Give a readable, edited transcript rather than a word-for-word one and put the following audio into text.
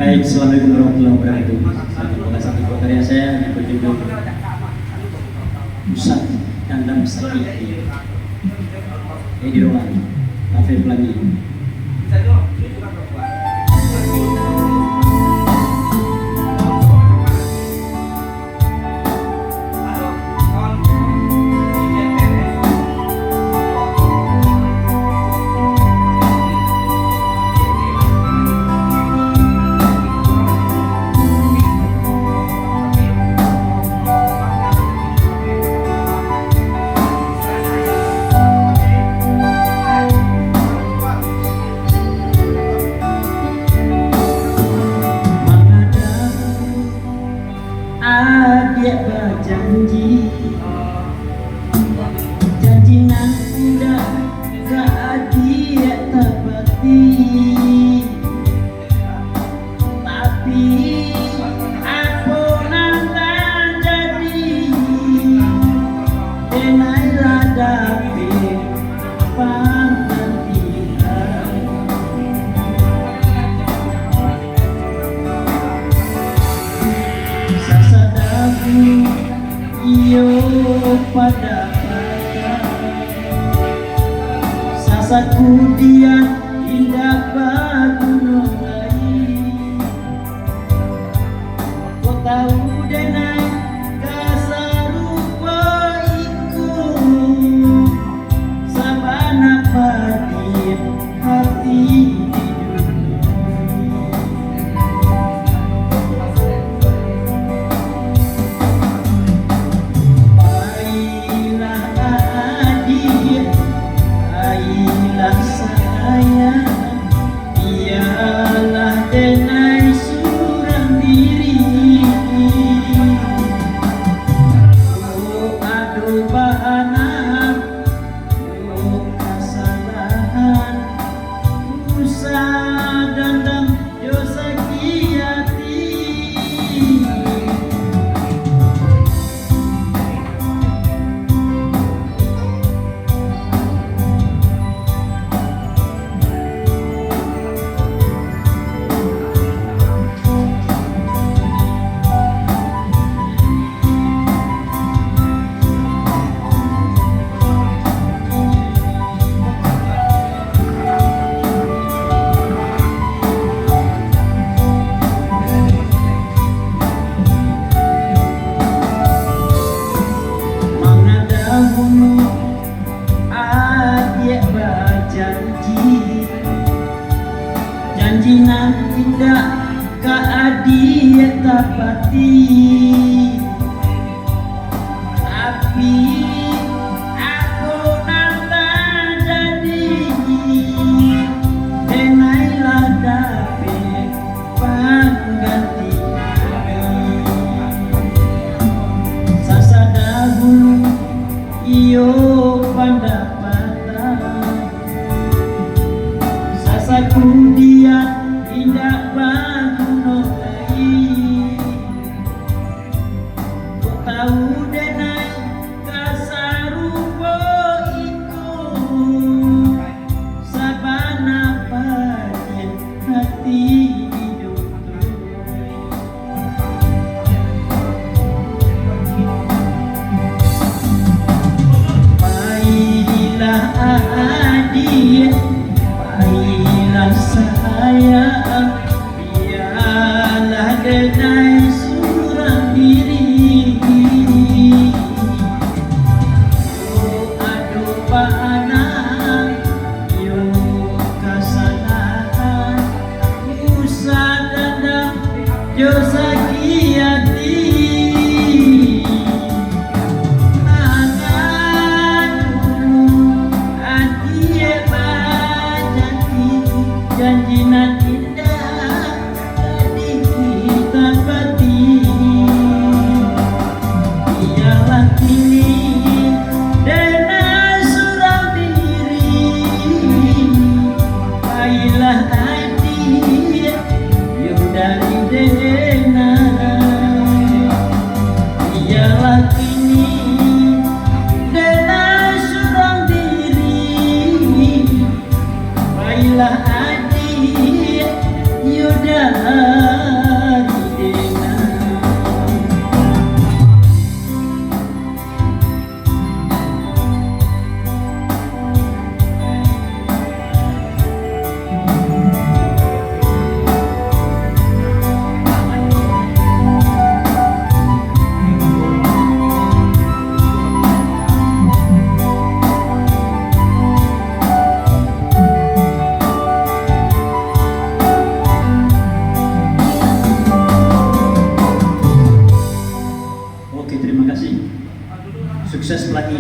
Baik, assalamualaikum warahmatullahi wabarakatuh. Salah satu karya saya yang berjudul Pusat Dandang Sakiti Edi Rowan, Cafe Pelangi. Dia berjanji, janji nan tidak dia tepati, tapi aku nanti jadi denailah dapi panggantian. Iyo pada sasaku dia tidak berguna lagi. Kau tahu denai kasarupa iku sabana pati hati. Janji nan tidak dia tepati, tapi aku nanti jadi denailah dapi pangganti. Sasa dahulu iyo pendapatan, sasaku dia tidak berguna lagi. Kau tahu denai kasarupa iku sabana pati hati hidup. Baiklah adik, baiklah sayang, biarlah denai surang diri. Yo aduh panang, yo kesalahan, usah dandang, yo sakit hati. Janji nan indah tadi kita pati, ialah kini denai surang diri. Baiklah hati yo dari denai. sukses lagi